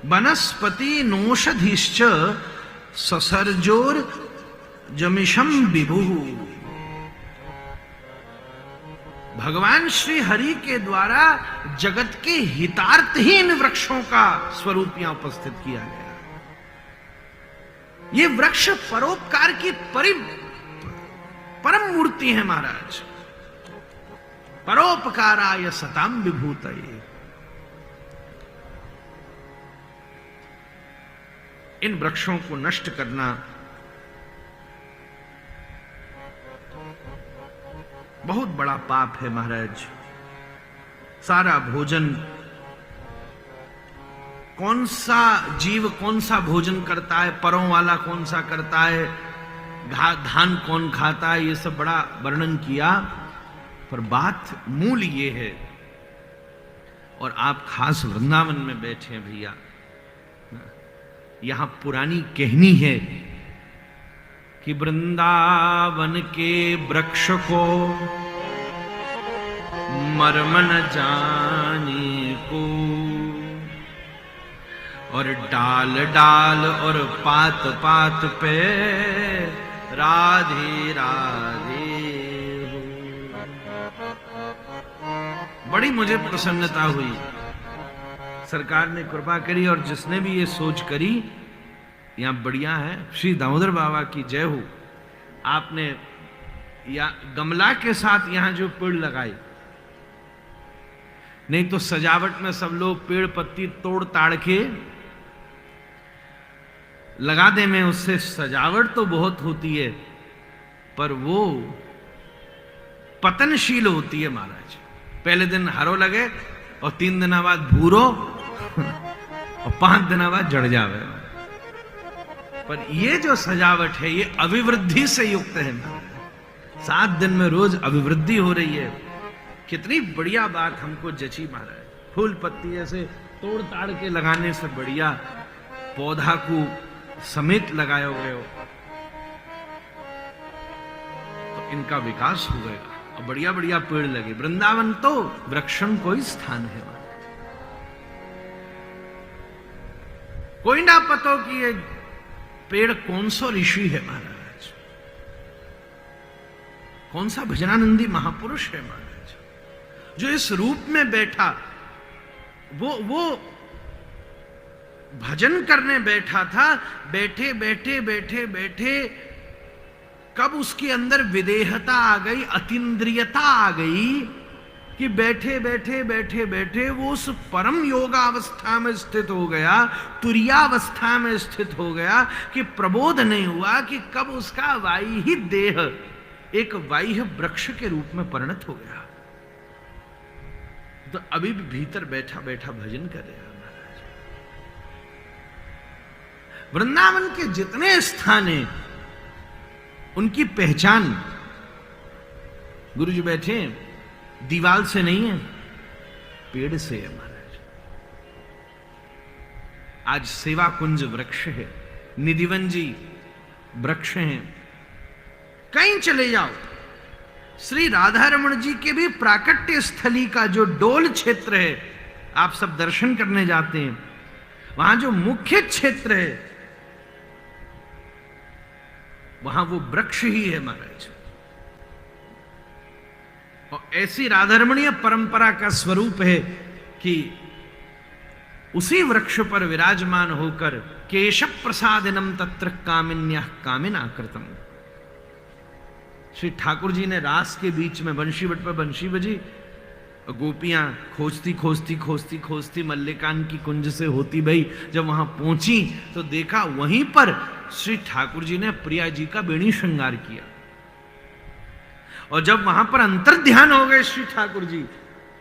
वनस्पति नोषधिश्च ससर्जोर जमिशम विभु। भगवान श्री हरि के द्वारा जगत के हितार्थ ही इन वृक्षों का स्वरूप यहां उपस्थित किया गया। ये वृक्ष परोपकार की परम मूर्ति है महाराज। परोपकाराय सताम विभूतये। इन वृक्षों को नष्ट करना बहुत बड़ा पाप है महाराज। सारा भोजन, कौन सा जीव कौन सा भोजन करता है, परों वाला कौन सा करता है, धान कौन खाता है, ये सब बड़ा वर्णन किया, पर बात मूल ये है। और आप खास वृंदावन में बैठे हैं भैया, यहां पुरानी कहनी है कि वृंदावन के वृक्ष को मर्म न जाने को, और डाल डाल और पात पात पे राधे राधे हो। बड़ी मुझे प्रसन्नता हुई, सरकार ने कृपा करी और जिसने भी ये सोच करी, यहां बढ़िया है। श्री दामोदर बाबा की जय हो। आपने या गमला के साथ यहां जो पेड़ लगाए, नहीं तो सजावट में सब लोग पेड़ पत्ती तोड़ ताड़ के लगा दे में, उससे सजावट तो बहुत होती है पर वो पतनशील होती है महाराज। पहले दिन हरो लगे और 3 दिन बाद भूरो और 5 दिन बाद जड़ जावे। पर ये जो सजावट है ये अभिवृद्धि से युक्त है। 7 दिन में रोज अभिवृद्धि हो रही है। कितनी बढ़िया बात हमको जची महाराज। फूल पत्ती ऐसे तोड़ ताड़ के लगाने से बढ़िया पौधा को समेत लगाए हुए हो तो इनका विकास हो गएगा और बढ़िया बढ़िया पेड़ लगे। वृंदावन तो वृक्षण को ही स्थान है। कोई ना पतो कि ये पेड़ कौन सा ऋषि है महाराज, कौन सा भजनानंदी महापुरुष है महाराज, जो इस रूप में बैठा। वो भजन करने बैठा था। बैठे बैठे बैठे बैठे कब उसके अंदर विदेहता आ गई, अतीन्द्रियता आ गई कि बैठे बैठे बैठे बैठे वो उस परम योगावस्था में स्थित हो गया, तुरीयावस्था में स्थित हो गया कि प्रबोध नहीं हुआ कि कब उसका वाही देह एक वाह्य वृक्ष के रूप में परिणत हो गया। तो अभी भी भीतर बैठा बैठा भजन कर रहा महाराज। वृंदावन के जितने स्थान हैं उनकी पहचान, गुरु जी बैठे दीवाल से नहीं है, पेड़ से है महाराज। आज सेवा कुंज वृक्ष है, निधिवन जी वृक्ष हैं। कहीं चले जाओ, श्री राधा रमण जी के भी प्राकट्य स्थली का जो डोल क्षेत्र है, आप सब दर्शन करने जाते हैं, वहां जो मुख्य क्षेत्र है वहां वो वृक्ष ही है महाराज। और ऐसी राधारमणीय परंपरा का स्वरूप है कि उसी वृक्ष पर विराजमान होकर केशव प्रसादिनम तत्र कामिन्या कामिना कृतम। श्री ठाकुर जी ने रास के बीच में बंशीवट पर बंशी बजी, गोपियां खोजती खोजती खोजती खोजती मल्लिकान की कुंज से होती भाई जब वहां पहुंची तो देखा वहीं पर श्री ठाकुर जी ने प्रिया जी का बेणी श्रृंगार किया। और जब वहां पर अंतर्ध्यान हो गए श्री ठाकुर जी,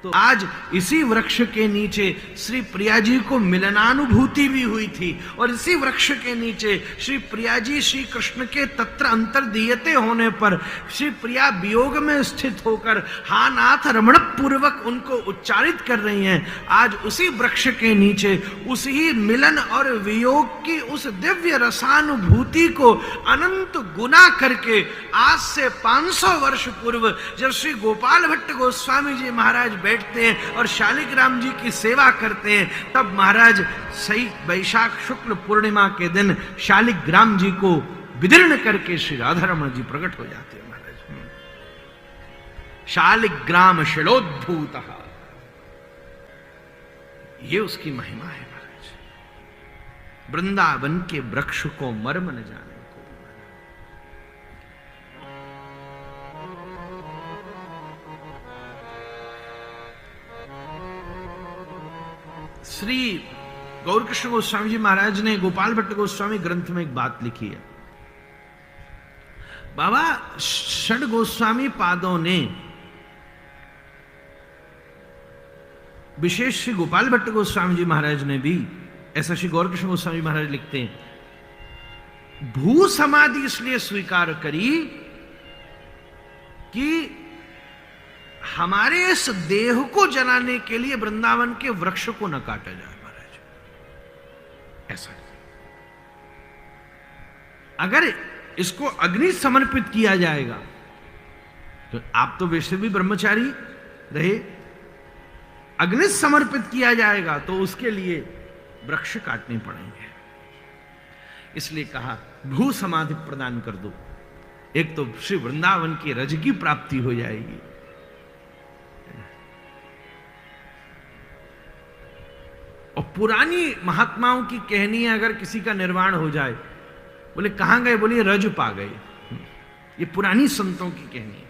तो आज इसी वृक्ष के नीचे श्री प्रिया जी को मिलनानुभूति भी हुई थी। और इसी वृक्ष के नीचे श्री प्रिया जी श्री कृष्ण के तत्र अंतर्दीयते होने पर श्री प्रिया वियोग में स्थित होकर हा नाथ रमण पूर्वक उनको उच्चारित कर रही हैं। आज उसी वृक्ष के नीचे उसी मिलन और वियोग की उस दिव्य रसानुभूति को अनंत गुना करके आज से 500 वर्ष पूर्व जब श्री गोपाल भट्ट गोस्वामी जी महाराज बैठते हैं और शालिग्राम जी की सेवा करते हैं, तब महाराज सही वैशाख शुक्ल पूर्णिमा के दिन शालिग्राम जी को विदीर्ण करके श्री राधा रमण जी प्रकट हो जाते हैं महाराज। शालिग्राम शिलोद्भूत, ये उसकी महिमा है महाराज। वृंदावन के वृक्ष को मर्म न जाने को। श्री गौरकृष्ण गोस्वामी जी महाराज ने गोपाल भट्ट गोस्वामी ग्रंथ में एक बात लिखी है। बाबा षड गोस्वामी पादों ने, विशेष श्री गोपाल भट्ट गोस्वामी जी महाराज ने भी, ऐसा श्री गौरकृष्ण गोस्वामी महाराज लिखते हैं, भू समाधि इसलिए स्वीकार करी कि हमारे इस देह को जलाने के लिए वृंदावन के वृक्ष को न काटा जाए महाराज। ऐसा अगर इसको अग्नि समर्पित किया जाएगा तो आप तो वैसे भी ब्रह्मचारी रहे, अग्नि समर्पित किया जाएगा तो उसके लिए वृक्ष काटने पड़ेंगे। इसलिए कहा भू समाधि प्रदान कर दो, एक तो श्री वृंदावन की रज की प्राप्ति हो जाएगी, और पुरानी महात्माओं की कहनी है अगर किसी का निर्वाण हो जाए, बोले कहां गए, बोले रज पा गए। ये पुरानी संतों की कहनी है।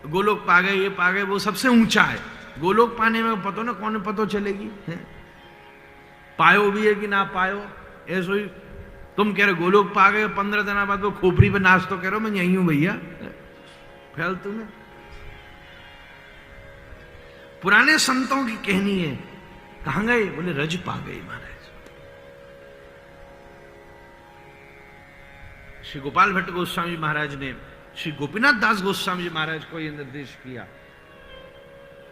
गोलोक पा गए, ये पा गए, वो सबसे ऊंचा है। गोलोक पाने में पतो ना कौन पतो चलेगी है? पायो भी है कि ना पायो, ऐसो ही तुम कह रहे गोलोक पा गए, 15 दिन बाद वो खोपड़ी पे नाच तो कह रहे हो मैं यही हूं भैया, ख्याल तुम्हें। पुराने संतों की कहनी है, कहां गए, बोले रज पा गए महाराज। श्री गोपाल भट्ट गोस्वामी महाराज ने श्री गोपीनाथ दास गोस्वामी जी महाराज को यह निर्देश किया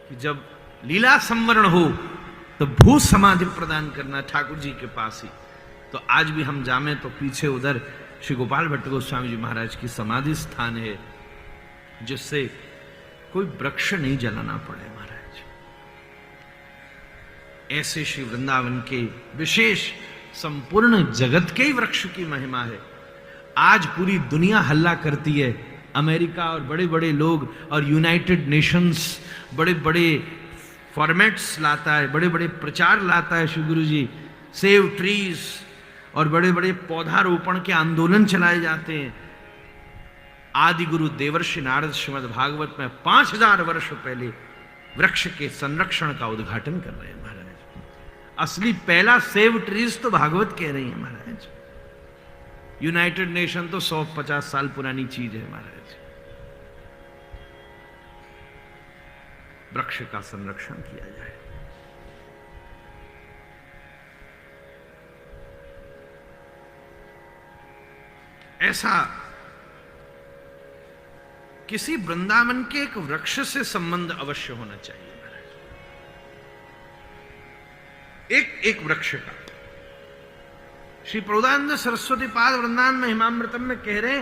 कि जब लीला संवरण हो तो भू समाधि प्रदान करना ठाकुर जी के पास ही। तो आज भी हम जामे तो पीछे उधर श्री गोपाल भट्ट गोस्वामी जी महाराज की समाधि स्थान है, जिससे कोई वृक्ष नहीं जलाना पड़े महाराज। ऐसे श्री वृंदावन के विशेष संपूर्ण जगत के ही वृक्ष की महिमा है। आज पूरी दुनिया हल्ला करती है, अमेरिका और बड़े बड़े लोग और यूनाइटेड नेशंस बड़े बड़े फॉर्मेट्स लाता है, बड़े बड़े प्रचार लाता है श्री गुरु जी, सेव ट्रीज, और बड़े बड़े पौधारोपण के आंदोलन चलाए जाते हैं। आदि गुरु देवर्षि नारद श्रीमद् भागवत में 5000 वर्ष पहले वृक्ष के संरक्षण का उद्घाटन कर रहे हैं महाराज। असली पहला सेव ट्रीज तो भागवत कह रही है महाराज। यूनाइटेड नेशन तो 150 साल पुरानी चीज है महाराज। वृक्ष का संरक्षण किया जाए। ऐसा किसी वृंदावन के एक वृक्ष से संबंध अवश्य होना चाहिए महाराज। एक वृक्ष का। श्री प्रभुदानंद सरस्वती पाद वृंदावन महिमामृतम में कह रहे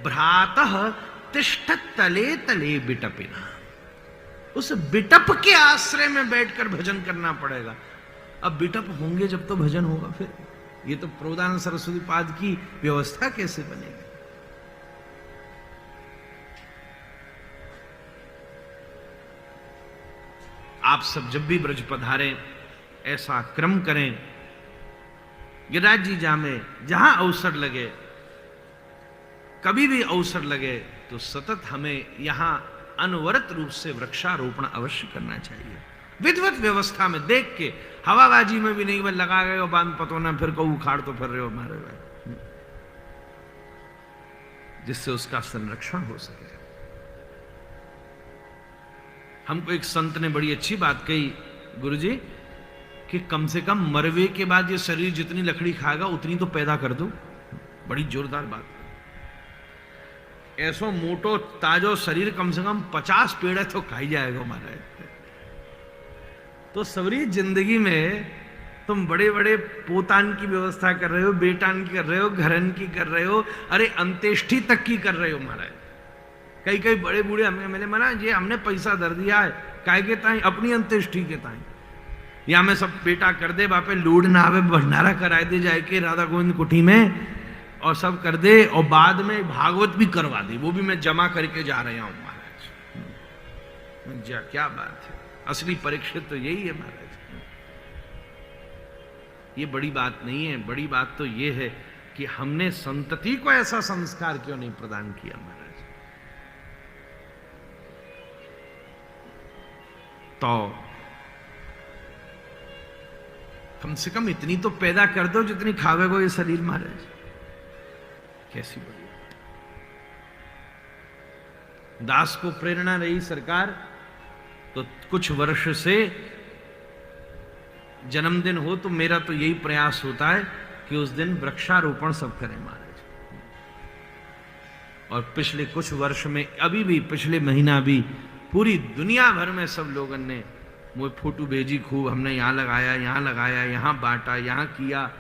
भ्रातः तिष्ठ तले तले बिटपिना। उस बिटप के आश्रय में बैठकर भजन करना पड़ेगा। अब बिटप होंगे जब तो भजन होगा। फिर ये तो प्रभुदानंद सरस्वती पाद की व्यवस्था कैसे बनेगी? आप सब जब भी ब्रज पधारें ऐसा क्रम करें, गिरिराज जी जामे, जहां अवसर लगे, कभी भी अवसर लगे तो सतत हमें यहां अनवरत रूप से वृक्षारोपण अवश्य करना चाहिए। विधिवत व्यवस्था में देख के, हवाबाजी में भी नहीं बस लगा गए और बांध पतो ना फिर को उखाड़ तो फिर रहे हो हमारे भाई, जिससे उसका संरक्षण हो सके। हमको एक संत ने बड़ी अच्छी बात कही गुरुजी, कि कम से कम मरवे के बाद ये शरीर जितनी लकड़ी खाएगा उतनी तो पैदा कर दो। बड़ी जोरदार बात। ऐसो मोटो ताजो शरीर कम से कम 50 पेड़ तो खाई जाएगा हमारा। तो सवरी जिंदगी में तुम बड़े बड़े पोतान की व्यवस्था कर रहे हो, बेटान की कर रहे हो, घरन की कर रहे हो, अरे अंत्येष्टि तक की कर रहे हो महाराज। कई कई बड़े बूढ़े हमें मिले, मना ये हमने पैसा दर दिया है काय के ताई अपनी अंत्येष्टि के ताई, या मैं सब बेटा कर दे बापे लूट ना आवे, भंडारा कराए दे जाए के राधा गोविंद कुटी में और सब कर दे, और बाद में भागवत भी करवा दे, वो भी मैं जमा करके जा रहा हूं महाराज। क्या बात है, असली परीक्षित तो यही है महाराज। ये बड़ी बात नहीं है, बड़ी बात तो ये है कि हमने संतति को ऐसा संस्कार क्यों नहीं प्रदान किया महाराज। तो कम से कम इतनी तो पैदा कर दो जितनी खावे को ये शरीर महाराज। कैसी बड़ी दास को प्रेरणा रही सरकार, तो कुछ वर्ष से जन्मदिन हो तो मेरा तो यही प्रयास होता है कि उस दिन वृक्षारोपण सब करें महाराज। और पिछले कुछ वर्ष में अभी भी पिछले महीना भी पूरी दुनिया भर में सब लोगों ने मुझे फोटो भेजी, खूब हमने यहां लगाया, यहां बांटा, यहां किया।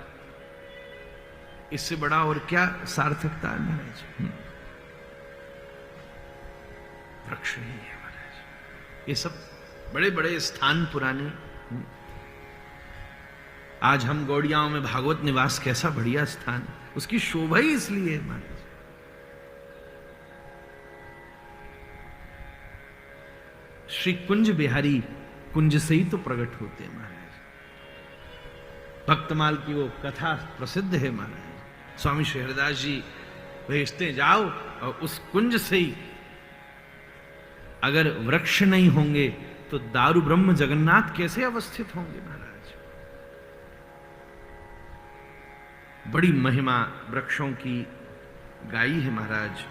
इससे बड़ा और क्या सार्थकता है महाराज। वृक्ष ही है महाराज। ये सब बड़े बड़े स्थान पुराने। आज हम गौड़ियाओं में भागवत निवास, कैसा बढ़िया स्थान, उसकी शोभा ही इसलिए है महाराज। श्री कुंज बिहारी कुंज से ही तो प्रकट होते हैं महाराज। भक्तमाल की वो कथा प्रसिद्ध है महाराज। स्वामी श्री हरिदास जी भेजते जाओ, और उस कुंज से ही अगर वृक्ष नहीं होंगे तो दारू ब्रह्म जगन्नाथ कैसे अवस्थित होंगे महाराज। बड़ी महिमा वृक्षों की गाई है महाराज।